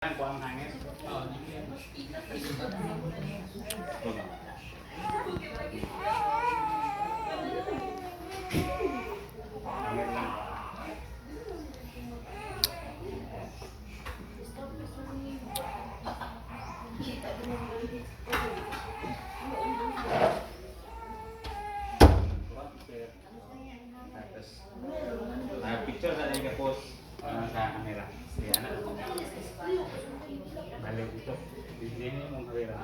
Kuang hangin. Hangin lang. Picture sa mga post sa kamera. Siya na. Balik ito. Ini mong kamera.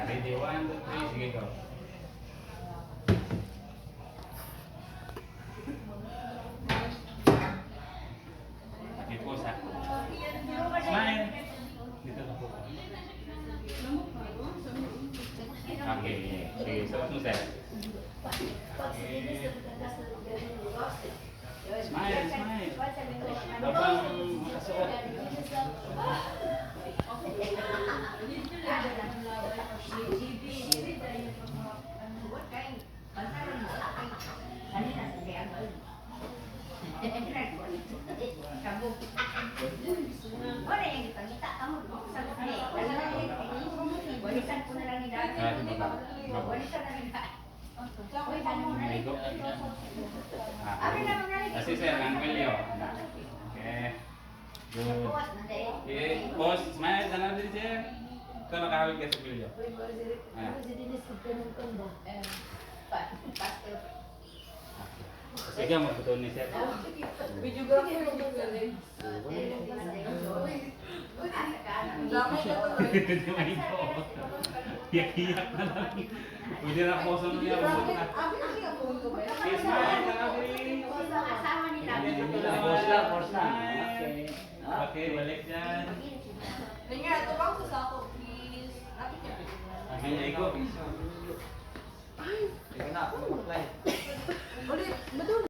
Ready, 1, 2, 3, sige go. Smile. Dito na po. Okay. Sige, sabat mo sir. Smile, smile. Dabang makasuot. Kasi sir, ang Wilio. Okay. Good. Pause. Smile. Sana din sir. Ito nakahawig ka sa Wilio. Sige, magputol ni sir. Videographer mo ba galing? Iyak-iyak na lang. Pwede na po sa niya. Smile. Force lang. Okay, balik dyan. Nga, ito bang sa ako, please. Lapit niya. Ay, go. Ikaw na, mag-apply. Ulit, madun.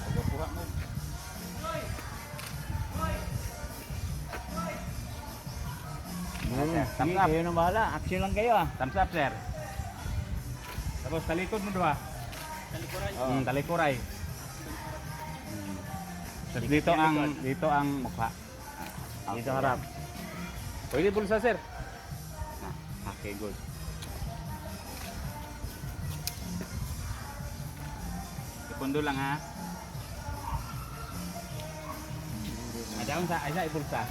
Pagkakuha mo. Thumbs up. Kayo na bahala. Action lang kayo ah. Thumbs up, sir. Tapos talikod mo dua. Talikuran. Talikuray. Tapos dito ang mukha. Dito harap. Pwede bulsa, sir. Okay, good. Sekondo lang ha. Down sa isa ibulsa.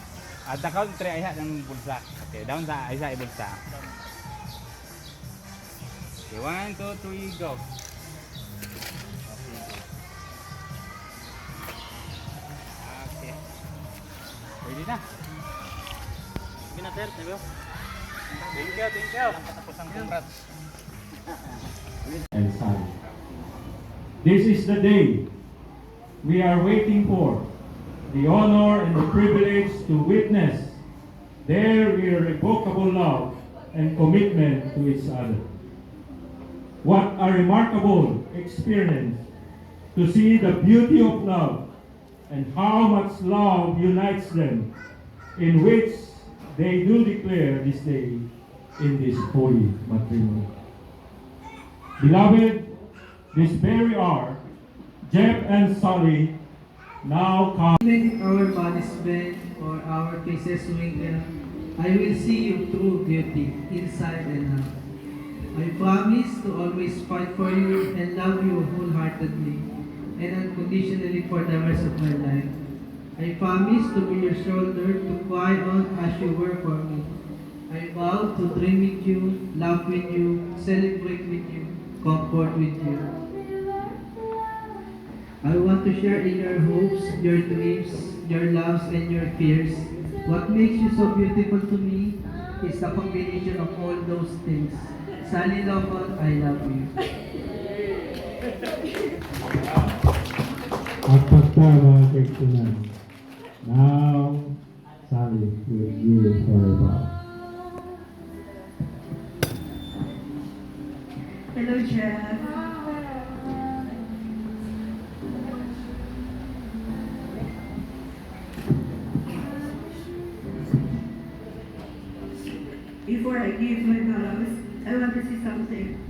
At takaw tre isa ng bulsa. Okay, down sa isa ibulsa. Okay, 1, 2, 3, go. Okay. Pwede na. Sige na sir, sabi ko. Thank you, thank you. Patapos ang congrats. And Son. This is the day we are waiting for, the honor and the privilege to witness their irrevocable love and commitment to each other. What a remarkable experience to see the beauty of love and how much love unites them, in which they do declare this day in this holy matrimony. Beloved, this very hour, Jeff and Sally now come. Make our bodies bend or our faces wrinkle, I will see you through beauty, inside and out. I promise to always fight for you and love you wholeheartedly and unconditionally for the rest of my life. I promise to be your shoulder to cry on as you were for me. I vow to dream with you, laugh with you, celebrate with you, comfort with you. I want to share in your hopes, your dreams, your loves, and your fears. What makes you so beautiful to me is the combination of all those things. Sally Locon, I love you. At pagka mga kaibigan, now Sally will give her vow. Hello, Jeff. before I give my vows, I want to say something.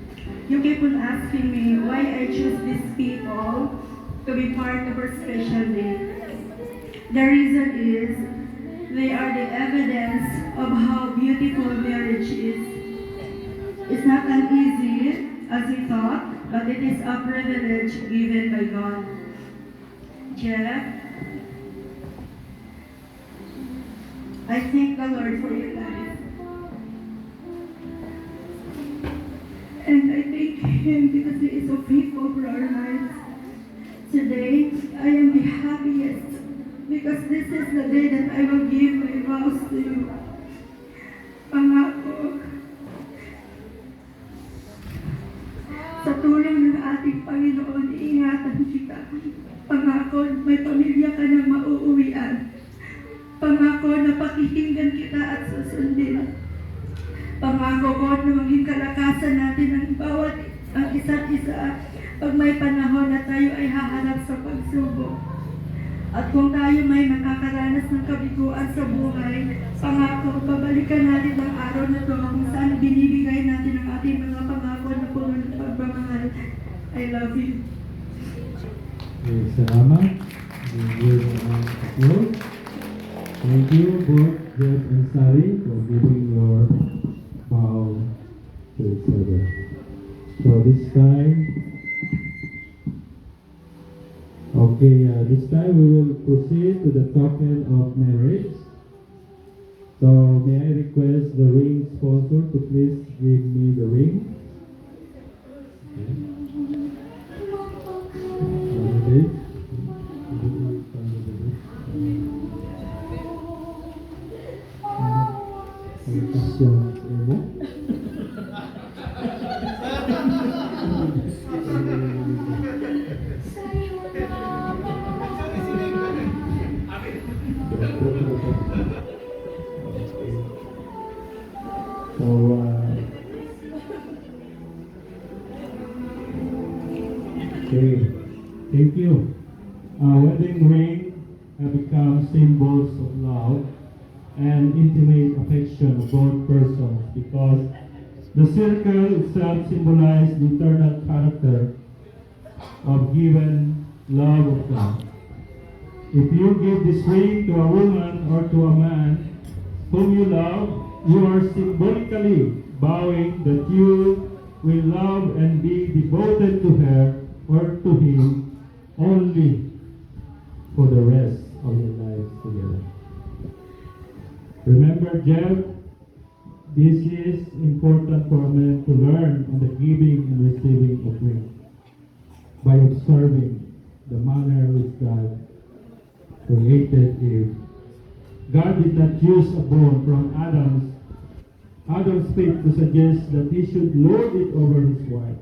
You keep on asking me why I choose these people to be part of our special day. The reason is they are the evidence of how beautiful marriage is. It's not an easy as we thought, but it is a privilege given by God. Jeff, I thank the Lord for your life. And I thank Him because He is so faithful for our lives. Today, I am the happiest because this is the day that I will give my vows to you. Pangako, sa tulong ng ating Panginoon, iingatan kita. Pangako, may pamilya ka na mauuwian. Pangako na pakikinggan kita at susundin. Pangako ko na maging kalakasan natin ang isa't isa pag may panahon na tayo ay haharap sa pagsubok. At kung tayo may makakaranas ng kabiguan sa buhay, pangako, babalikan natin ang araw na ito kung saan binibigay natin ang ating mga pangako na puno ng pagmamahal. I love you. Salamat. Thank you, Thank you both Jeff and Sally for giving your vow to each other. So this time we will proceed to the token of marriage. So may I request the ring sponsor to please give me the ring. Okay, thank you. Wedding ring have become symbols of love and intimate affection of both persons because the circle itself symbolizes the eternal character of given love of God. If you give this ring to a woman or to a man whom you love, you are symbolically vowing that you will love and be devoted to her or to him only for the rest of your lives together. Remember, Jeff, this is important for a man to learn on the giving and receiving of rings by observing the manner which God created Eve. God did not use a bone from Adam's feet to suggest that he should lord it over his wife.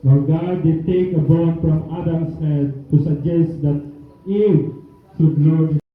Nor God did take a bone from Adam's head to suggest that Eve should lord it